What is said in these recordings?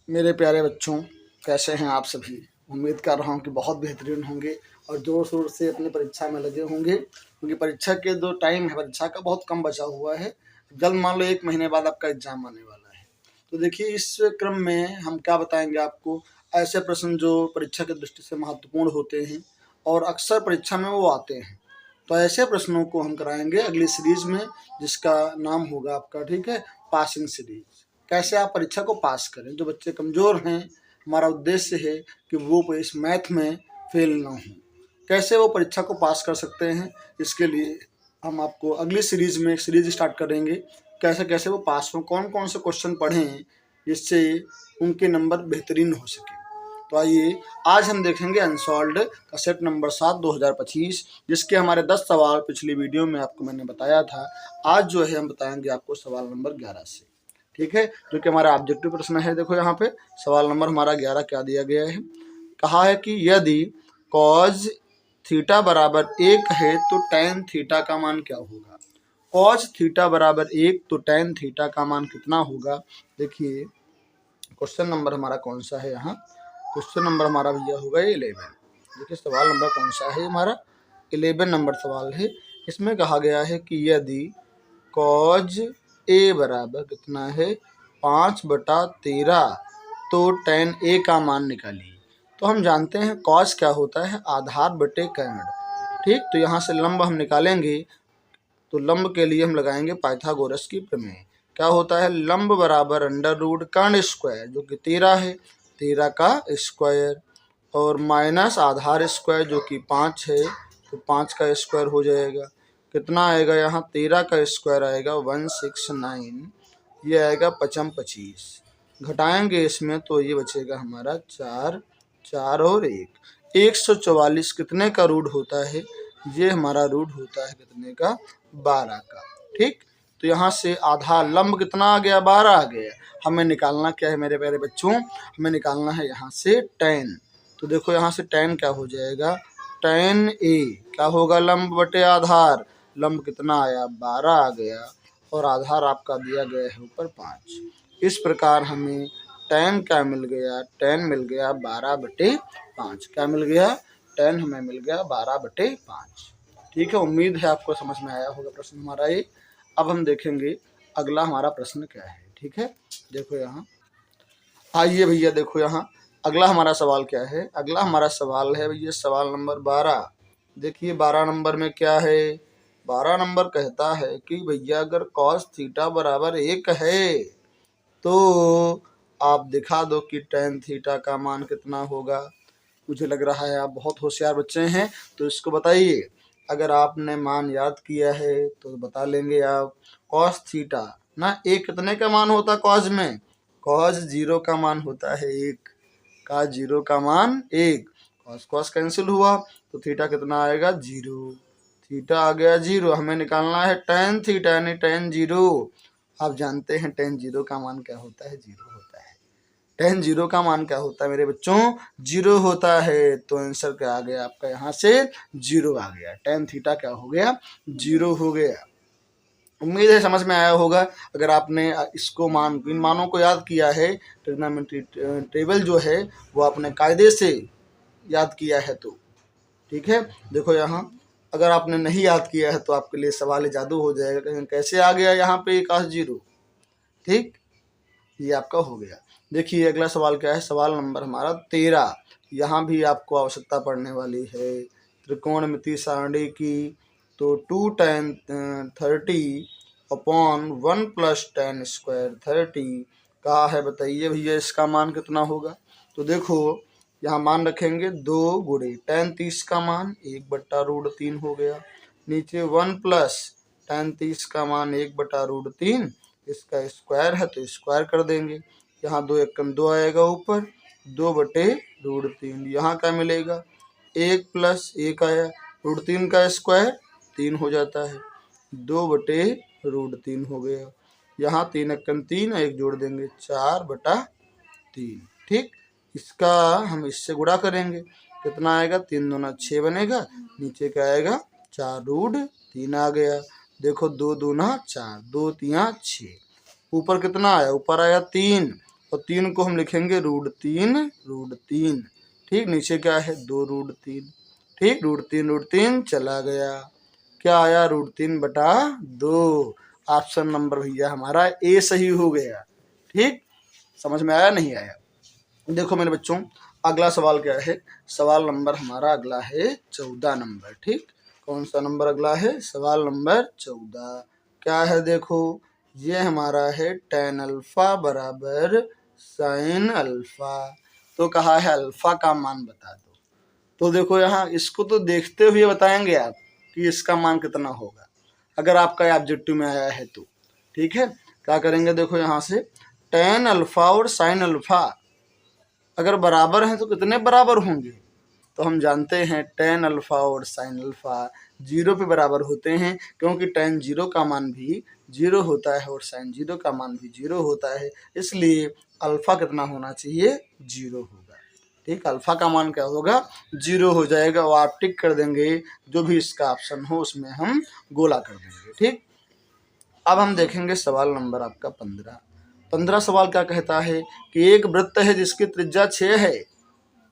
मेरे प्यारे बच्चों, कैसे हैं आप सभी। उम्मीद कर रहा हूं कि बहुत बेहतरीन होंगे और ज़ोर शोर से अपनी परीक्षा में लगे होंगे, क्योंकि परीक्षा के जो टाइम है परीक्षा का बहुत कम बचा हुआ है। जल्द मान लो 1 महीने बाद आपका एग्जाम आने वाला है। तो देखिए, इस क्रम में हम क्या बताएंगे आपको, ऐसे प्रश्न जो परीक्षा की दृष्टि से महत्वपूर्ण होते हैं और अक्सर परीक्षा में वो आते हैं। तो ऐसे प्रश्नों को हम कराएंगे अगली सीरीज में, जिसका नाम होगा आपका, ठीक है, पासिंग सीरीज। कैसे आप परीक्षा को पास करें। जो बच्चे कमज़ोर हैं, हमारा उद्देश्य है कि वो इस मैथ में फेल ना हों। कैसे वो परीक्षा को पास कर सकते हैं, इसके लिए हम आपको अगली सीरीज़ में सीरीज स्टार्ट करेंगे। कैसे कैसे वो पास हों, कौन कौन से क्वेश्चन पढ़ें जिससे उनके नंबर बेहतरीन हो सके। तो आइए, आज हम देखेंगे अनसॉल्व्ड का सेट नंबर 7 2025, जिसके हमारे 10 सवाल पिछली वीडियो में आपको मैंने बताया था। आज जो है हम बताएंगे आपको सवाल नंबर 11 से, ठीक है, जो कि हमारा ऑब्जेक्टिव प्रश्न है। देखो यहाँ पे सवाल नंबर हमारा 11 क्या दिया गया है। कहा है कि यदि कॉज थीटा बराबर 1 है तो टैन थीटा का मान क्या होगा। कॉज थीटा बराबर 1 तो टैन थीटा का मान कितना होगा। देखिए क्वेश्चन नंबर हमारा कौन सा है यहाँ। क्वेश्चन नंबर हमारा भैया होगा 11। देखिए सवाल नंबर कौन सा है हमारा, 11 नंबर सवाल है। इसमें कहा गया है कि यदि कॉज ए बराबर कितना है 5/13 तो टैन ए का मान निकालिए। तो हम जानते हैं कॉज क्या होता है, आधार बटे कर्ण, ठीक। तो यहाँ से लंब हम निकालेंगे, तो लंब के लिए हम लगाएंगे पाइथागोरस की प्रमेय। क्या होता है, लंब बराबर अंडर रूट कर्ण स्क्वायर, जो कि 13 है, 13 का स्क्वायर, और माइनस आधार स्क्वायर जो कि 5 है, तो 5 का स्क्वायर हो जाएगा। कितना आएगा यहाँ, 13 का स्क्वायर आएगा 169, ये आएगा 55 25, घटाएंगे इसमें तो ये बचेगा हमारा 4 4 और 1, 144 कितने का रूट होता है, ये हमारा रूट होता है कितने का, 12 का, ठीक। तो यहाँ से आधा लंब कितना आ गया, 12 आ गया। हमें निकालना क्या है मेरे प्यारे बच्चों, हमें निकालना है यहाँ से टैन। तो देखो यहाँ से टैन क्या हो जाएगा, टैन ए क्या होगा, लंब बटे आधार। लंब कितना आया, 12 आ गया, और आधार आपका दिया गया है ऊपर 5। इस प्रकार हमें टैन क्या मिल गया, टैन मिल गया 12/5। क्या मिल गया, टैन हमें मिल गया 12/5, ठीक है। उम्मीद है आपको समझ में आया होगा प्रश्न हमारा ये। अब हम देखेंगे अगला हमारा प्रश्न क्या है, ठीक है। देखो यहाँ, आइए भैया, देखो यहाँ अगला हमारा सवाल क्या है। अगला हमारा सवाल है भैया सवाल नंबर 12। देखिए 12 नंबर में क्या है, 12 नंबर कहता है कि भैया अगर कॉस थीटा बराबर 1 है तो आप दिखा दो कि टैन थीटा का मान कितना होगा। मुझे लग रहा है आप बहुत होशियार बच्चे हैं, तो इसको बताइए। अगर आपने मान याद किया है तो बता लेंगे आप। कॉस थीटा ना, एक कितने का मान होता है कॉस में, कॉस 0 का मान होता है 1 का, 0 का मान 1। कॉस कॉस कैंसिल हुआ तो थीटा कितना आएगा, 0। थीटा आ गया 0। हमें निकालना है टैन थीटा यानी टैन 0। आप जानते हैं टैन 0 का मान क्या होता है, 0 होता है। टैन 0 का मान क्या होता है मेरे बच्चों, 0 होता है। तो आंसर क्या आ गया आपका, यहाँ से 0 आ गया। टैन थीटा क्या हो गया, 0 हो गया। उम्मीद है समझ में आया होगा। अगर आपने इसको इन मानों को याद किया है, ट्रिग्नोमेट्री टेबल जो है वो आपने कायदे से याद किया है तो ठीक है। देखो यहाँ अगर आपने नहीं याद किया है तो आपके लिए सवाल जादू हो जाएगा। कैसे आ गया यहाँ पे cos 0, ठीक, ये आपका हो गया। देखिए अगला सवाल क्या है, सवाल नंबर हमारा 13। यहाँ भी आपको आवश्यकता पड़ने वाली है त्रिकोणमिति सारणी की। तो 2 tan 30 अपॉन 1 + tan स्क्वायर 30 कहा है, बताइए भैया इसका मान कितना होगा। तो देखो यहाँ मान रखेंगे 2 गुणे tan 30 का मान 1/√3 हो गया, नीचे 1 + tan 30 का मान 1/√3, इसका स्क्वायर है तो स्क्वायर कर देंगे। यहाँ 2 एकम 2 आएगा ऊपर, 2/√3। यहाँ क्या मिलेगा, 1 + 1 आया, √3 का स्क्वायर 3 हो जाता है, 2/√3 हो गया। यहाँ 3 एकम 3, 1 जोड़ देंगे 4/3, ठीक। इसका हम इससे गुणा करेंगे, कितना आएगा, 3 दूना 6 बनेगा, नीचे क्या आएगा 4√3 आ गया। देखो 2 दूना 4, 2 तिया 6, ऊपर कितना आया, ऊपर आया 3, और 3 को हम लिखेंगे √3, ठीक। नीचे क्या है 2√3, ठीक। √3 चला गया, क्या आया √3/2। ऑप्शन नंबर भैया हमारा ए सही हो गया, ठीक। समझ में आया नहीं आया? देखो मेरे बच्चों, अगला सवाल क्या है? सवाल नंबर हमारा अगला है 14 नंबर, ठीक। कौन सा नंबर अगला है? सवाल नंबर 14। क्या है देखो, ये हमारा है tan अल्फा बराबर sin अल्फा। तो कहा है अल्फा का मान बता दो। तो देखो यहाँ इसको तो देखते हुए बताएंगे आप कि इसका मान कितना होगा, अगर आपका ऑब्जेक्टिव में आया है तो, ठीक है। क्या करेंगे देखो, यहाँ से tan अल्फा और sin अल्फा अगर बराबर हैं तो कितने बराबर होंगे? तो हम जानते हैं tan अल्फा और sin अल्फा 0 पे बराबर होते हैं, क्योंकि tan 0 का मान भी 0 होता है और sin 0 का मान भी 0 होता है। इसलिए अल्फा कितना होना चाहिए? 0 होगा, ठीक। अल्फा का मान क्या होगा? 0 हो जाएगा, और आप टिक कर देंगे, जो भी इसका ऑप्शन हो उसमें हम गोला कर देंगे, ठीक। अब हम देखेंगे सवाल नंबर आपका 15 सवाल क्या कहता है कि एक वृत्त है जिसकी त्रिज्या 6 है।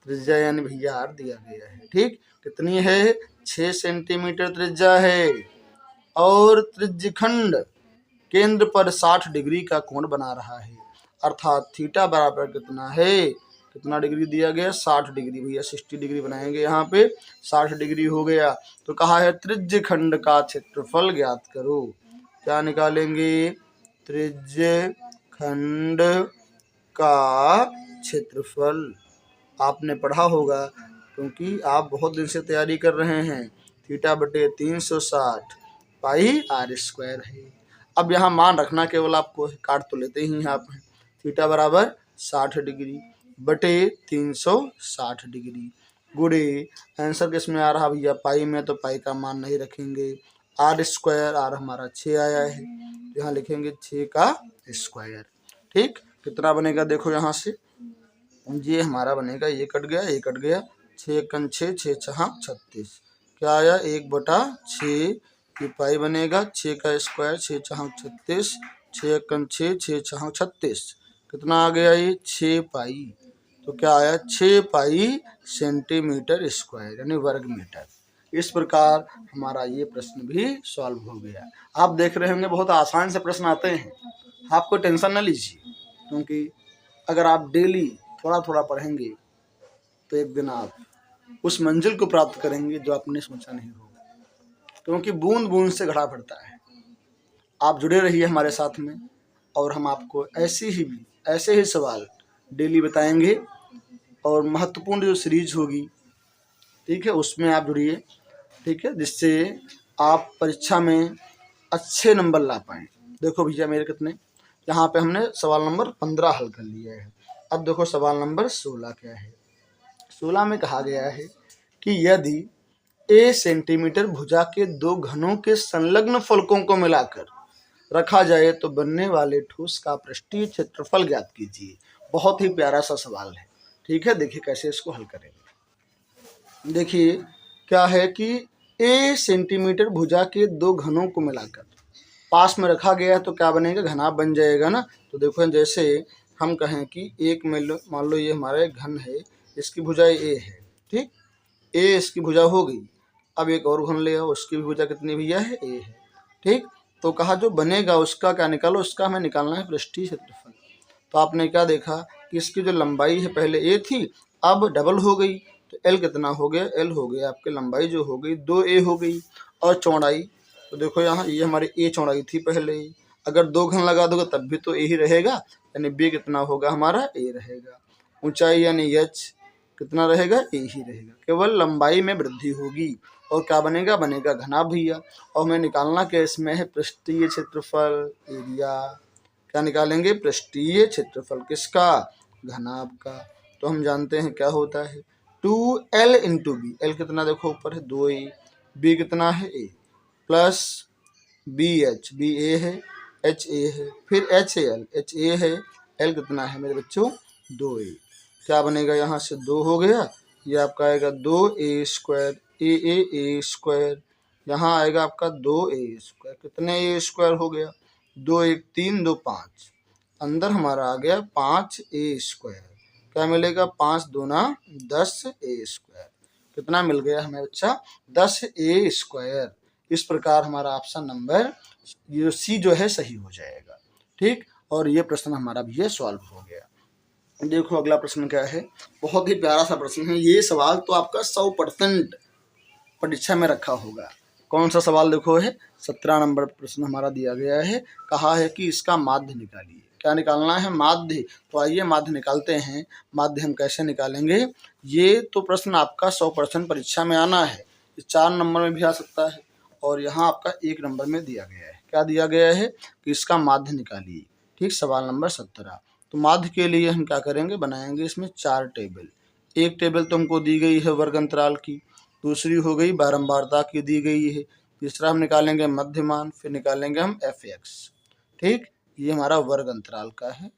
त्रिज्या यानी भैया आर दिया गया है, ठीक। कितनी है? 6 सेंटीमीटर त्रिज्या है, और त्रिज्यखंड केंद्र पर 60 डिग्री का कोण बना रहा है, अर्थात थीटा बराबर कितना है? कितना डिग्री दिया गया? 60 डिग्री। भैया 60 डिग्री बनाएंगे, यहाँ पे 60 डिग्री हो गया। तो कहा है त्रिज्यखंड का क्षेत्रफल ज्ञात करो। क्या निकालेंगे? त्रिज्यखंड का क्षेत्रफल। आपने पढ़ा होगा, क्योंकि आप बहुत दिन से तैयारी कर रहे हैं। θ/360 पाई r² है। अब यहाँ मान रखना केवल आपको, काट तो लेते ही हैं आप। थीटा बराबर 60 डिग्री बटे 360 डिग्री गुणे, आंसर किस में आ रहा भैया? पाई में। तो पाई का मान नहीं रखेंगे, r², आर हमारा 6 आया है, यहाँ लिखेंगे 6 का स्क्वायर, ठीक। कितना बनेगा देखो यहाँ से, ये हमारा बनेगा, ये कट गया, ये कट गया, 6 × 6 6 × 36, क्या आया? 1/6। ये पाई बनेगा, 6 का स्क्वायर 6 × 36, 6 × 6 6 × 36, कितना आ गया? ये 6 पाई। तो क्या आया? 6 पाई सेंटीमीटर स्क्वायर यानी वर्ग मीटर। इस प्रकार हमारा ये प्रश्न भी सॉल्व हो गया। आप देख रहे होंगे बहुत आसान से प्रश्न आते हैं, आपको टेंशन न लीजिए, क्योंकि अगर आप डेली थोड़ा थोड़ा पढ़ेंगे तो एक दिन आप उस मंजिल को प्राप्त करेंगे जो आपने सोचा नहीं होगा, क्योंकि बूंद बूंद से घड़ा भरता है। आप जुड़े रहिए हमारे साथ में, और हम आपको ऐसे ही सवाल डेली बताएंगे, और महत्वपूर्ण जो सीरीज होगी, ठीक है, उसमें आप जुड़िए, ठीक है, जिससे आप परीक्षा में अच्छे नंबर ला पाएँ। देखो भैया मेरे कितने, यहाँ पे हमने सवाल नंबर 15 हल कर लिया है। अब देखो सवाल नंबर 16 क्या है। 16 में कहा गया है कि यदि a सेंटीमीटर भुजा के 2 घनों के संलग्न फलकों को मिलाकर रखा जाए तो बनने वाले ठोस का पृष्ठीय क्षेत्रफल ज्ञात कीजिए। बहुत ही प्यारा सा सवाल है, ठीक है। देखिए कैसे इसको हल करेंगे। देखिए क्या है कि a सेंटीमीटर भुजा के 2 घनों को मिलाकर पास में रखा गया है, तो क्या बनेगा? घनाभ बन जाएगा ना। तो देखो जैसे हम कहें कि एक मान लो ये हमारा एक घन है, इसकी भुजाई a है, ठीक। a इसकी भुजा हो गई। अब एक और घन ले आओ, उसकी भी भुजा कितनी भैया है? a है, ठीक। तो कहा जो बनेगा उसका क्या निकालो, उसका हमें निकालना है पृष्ठीय क्षेत्रफल। तो आपने क्या देखा कि इसकी जो लंबाई है पहले a थी, अब डबल हो गई, तो l कितना हो गया? l हो गया आपकी लंबाई जो हो गई 2a हो गई। और चौड़ाई, तो देखो यहाँ ये हमारी a चौड़ाई थी पहले ही, अगर 2 घन लगा दोगे तब भी तो a ही रहेगा, यानी b कितना होगा हमारा? a रहेगा। ऊंचाई यानी h कितना रहेगा? a ही रहेगा, केवल लंबाई में वृद्धि होगी। और क्या बनेगा? बनेगा घनाभ भैया। और हमें निकालना क्या इसमें है? पृष्ठीय क्षेत्रफल, एरिया। क्या निकालेंगे? पृष्ठीय क्षेत्रफल किसका? घनाभ का। तो हम जानते हैं क्या होता है, 2l × b। l कितना देखो ऊपर है 2a, b कितना है? a, प्लस bh, ba है, ha है, फिर ha है, l कितना है मेरे बच्चों? 2a। क्या बनेगा? यहाँ से 2 हो गया, ये आपका आएगा 2a², a², यहाँ आएगा आपका 2a²। कितने a² हो गया? 2 1 3 2 5, अंदर हमारा आ गया 5a²। क्या मिलेगा? 5 दूना 10a²। कितना मिल गया हमें बच्चा? 10a²। इस प्रकार हमारा ऑप्शन नंबर ये सी जो है सही हो जाएगा। ठीक, और ये प्रश्न हमारा भी ये सॉल्व हो गया। देखो अगला प्रश्न क्या है, बहुत ही प्यारा सा प्रश्न है। ये सवाल तो आपका 100% परीक्षा में रखा होगा। कौन सा सवाल देखो है, 17 नंबर प्रश्न हमारा दिया गया है। कहा है कि इसका माध्य निकालिए। क्या निकालना है? माध्य। तो आइए माध्य निकालते हैं। माध्य हम कैसे निकालेंगे? ये तो प्रश्न आपका 100% परीक्षा में आना है। 4 नंबर में भी आ सकता है और यहाँ आपका 1 नंबर में दिया गया है। क्या दिया गया है कि इसका माध्य निकालिए। ठीक, सवाल नंबर 17। तो माध्य के लिए हम क्या करेंगे? बनाएंगे इसमें 4 टेबल। एक टेबल तो हमको दी गई है वर्ग अंतराल की, दूसरी हो गई बारंबारता की दी गई है, तीसरा हम निकालेंगे मध्यमान, फिर निकालेंगे हम fx। ठीक, ये हमारा वर्ग अंतराल का है,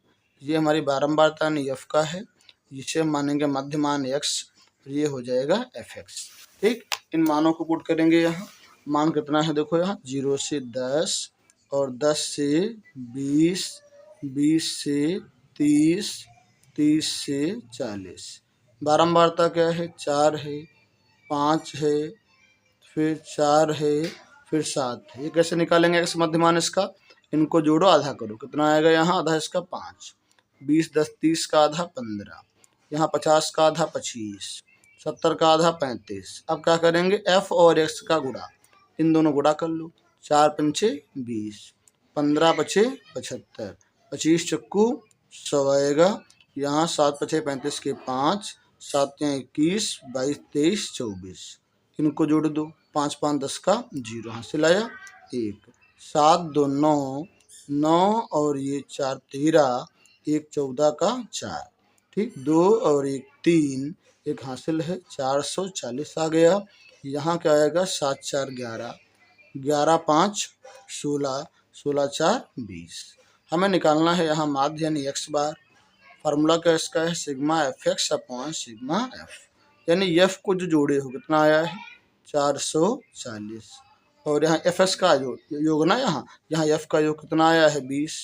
ये हमारी बारंबारता यानी f का है, जिसे हम मानेंगे मध्यमान x, ये हो जाएगा fx। ठीक, इन मानों को पुट करेंगे। यहाँ मान कितना है देखो, यहाँ 0 से 10 और 10 से 20, 20 से 30, 30 से 40। बारंबारता क्या है? 4 है, 5 है, फिर 4 है, फिर 7 है। ये कैसे निकालेंगे x मध्यमान इसका? इनको जोड़ो, आधा करो। कितना आएगा यहाँ? आधा इसका 5। 20 10 30 का आधा 15, यहाँ 50 का आधा 25, 70 का आधा 35। अब क्या करेंगे? f और x का गुणा, इन दोनों गुणा कर लो। 4 पंचे 20, 15 पचे 75, 25 चक्कू 100 आएगा। यहाँ 7 पचे 35 के 5, 7 या 21, 22 23 24। इनको जोड़ दो। 5 5 10 का 0, हासिल आया 1। 7 2 9, 9 और ये 4 13, 1 14 का 4। ठीक, 2 और 1 3, एक हासिल है 440 आ गया। यहाँ क्या आएगा? 7 4 11, 11 5 16, 16 4 20। हमें निकालना है यहाँ माध्य यानी x बार। फार्मूला क्या इसका है? Sigma fx upon sigma f, यानी f को जो जोड़े हो कितना आया है? 440। और यहाँ fs का योग ना, यहाँ f का योग कितना आया है? 20।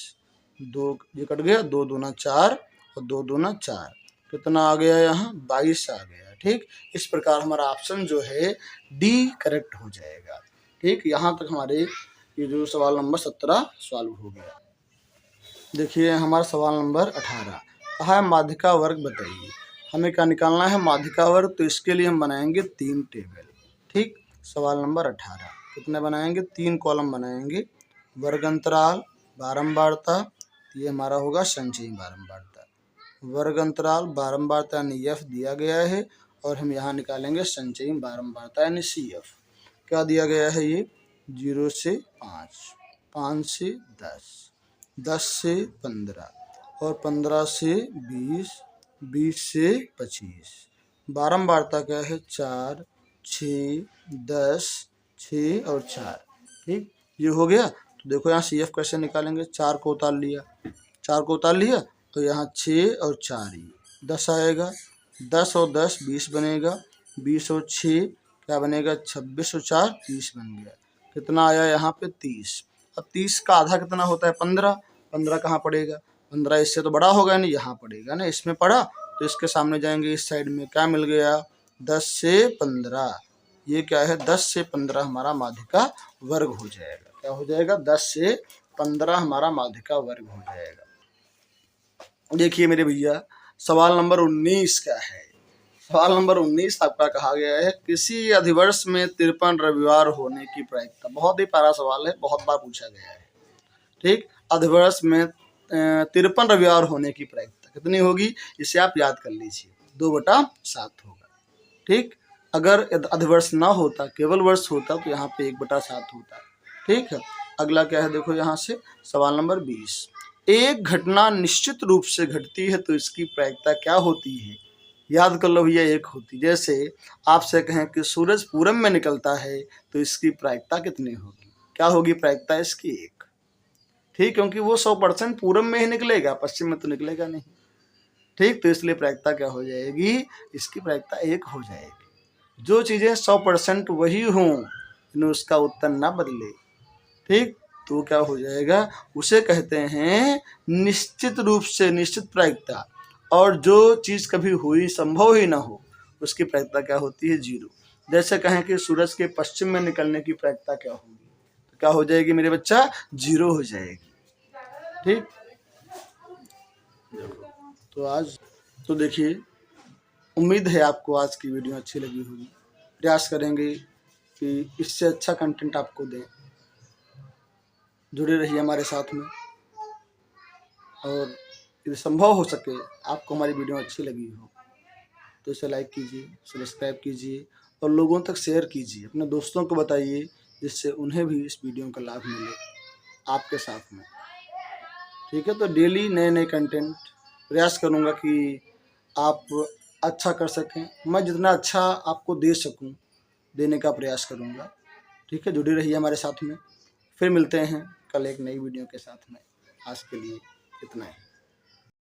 2 ये कट गया, 2 दूना 4 और 2 दूना 4, कितना आ गया? यहाँ 22 आ गया। ठीक, इस प्रकार हमारा ऑप्शन जो है डी करेक्ट हो जाएगा। ठीक, यहाँ तक हमारे ये जो सवाल नंबर 17 सॉल्व हो गया। देखिए हमारा सवाल नंबर 18 कहा है माध्यिका वर्ग बताइए। हमें क्या निकालना है? माध्यिका वर्ग। तो इसके लिए हम बनाएंगे 3 टेबल। ठीक, सवाल नंबर 18 कितने बनाएंगे? 3 कॉलम बनाएंगे। वर्ग अंतराल, बारंबारता, ये हमारा होगा संचयी बारंबारता। वर्ग अंतराल, बारंबारता यानी f दिया गया है और हम यहाँ निकालेंगे संचयी बारंबारता यानी CF। क्या दिया गया है? ये 0 से 5, 5 से 10, 10 से 15 और 15 से 20, 20 से 25। बारंबारता क्या है? 4 6 10, 6 और 4। ठीक, ये हो गया। तो देखो यहाँ CF कैसे निकालेंगे? 4 को उतार लिया, 4 को उतार लिया तो यहाँ 6 और 4 ही 10 आएगा। 10 और 10 20 बनेगा, 20 और 6 क्या बनेगा? 26 और 4 30 बन गया। कितना आया यहाँ पे? 30। अब 30 का आधा कितना होता है? 15। 15 कहाँ पड़ेगा? 15 इससे तो बड़ा होगा, नहीं यहाँ पड़ेगा ना, इसमें पड़ा तो इसके सामने जाएंगे इस साइड में। क्या मिल गया? 10 से 15। ये क्या है? 10 से 15 हमारा माध्यिका वर्ग हो जाएगा। क्या हो जाएगा? 10 से 15 हमारा माध्यिका वर्ग हो जाएगा। देखिए मेरे भैया सवाल नंबर 19 क्या है? सवाल नंबर 19 आपका कहा गया है किसी अधिवर्ष में 53 रविवार होने की प्रायिकता। बहुत ही प्यारा सवाल है, बहुत बार पूछा गया है। ठीक, अधिवर्ष में 53 रविवार होने की प्रायिकता कितनी होगी? इसे आप याद कर लीजिए, 2/7 होगा। ठीक, अगर अधिवर्ष ना होता, केवल वर्ष होता तो यहाँ पे 1/7 होता। ठीक है, अगला क्या है देखो यहाँ से सवाल नंबर 20। एक घटना निश्चित रूप से घटती है तो इसकी प्रायिकता क्या होती है? याद कर लो भैया, 1 होती। जैसे आपसे कहें कि सूरज पूरब में निकलता है तो इसकी प्रायिकता कितनी होगी? क्या होगी प्रायिकता इसकी? 1। ठीक, क्योंकि वो 100% पूरब में ही निकलेगा, पश्चिम में तो निकलेगा नहीं। ठीक, तो इसलिए प्रायिकता क्या हो जाएगी? इसकी प्रायिकता 1 हो जाएगी। जो चीज़ें 100% वही हों, उसका उत्तर ना बदले। ठीक, तो क्या हो जाएगा, उसे कहते हैं निश्चित रूप से निश्चित प्रायिकता। और जो चीज़ कभी हुई संभव ही ना हो उसकी प्रायिकता क्या होती है, 0। जैसे कहें कि सूरज के पश्चिम में निकलने की प्रायिकता क्या होगी, तो क्या हो जाएगी मेरे बच्चा, 0 हो जाएगी। ठीक, तो आज तो देखिए, उम्मीद है आपको आज की वीडियो अच्छी लगी होगी। प्रयास करेंगे कि इससे अच्छा कंटेंट आपको दें। जुड़े रहिए हमारे साथ में, और यदि संभव हो सके आपको हमारी वीडियो अच्छी लगी हो तो इसे लाइक कीजिए, सब्सक्राइब कीजिए और लोगों तक शेयर कीजिए, अपने दोस्तों को बताइए, जिससे उन्हें भी इस वीडियो का लाभ मिले आपके साथ में। ठीक है, तो डेली नए नए कंटेंट प्रयास करूँगा कि आप अच्छा कर सकें, मैं जितना अच्छा आपको दे सकूं देने का प्रयास करूँगा। ठीक है, जुड़े रहिए हमारे साथ में। फिर मिलते हैं कल एक नई वीडियो के साथ में। आज के लिए इतना ही।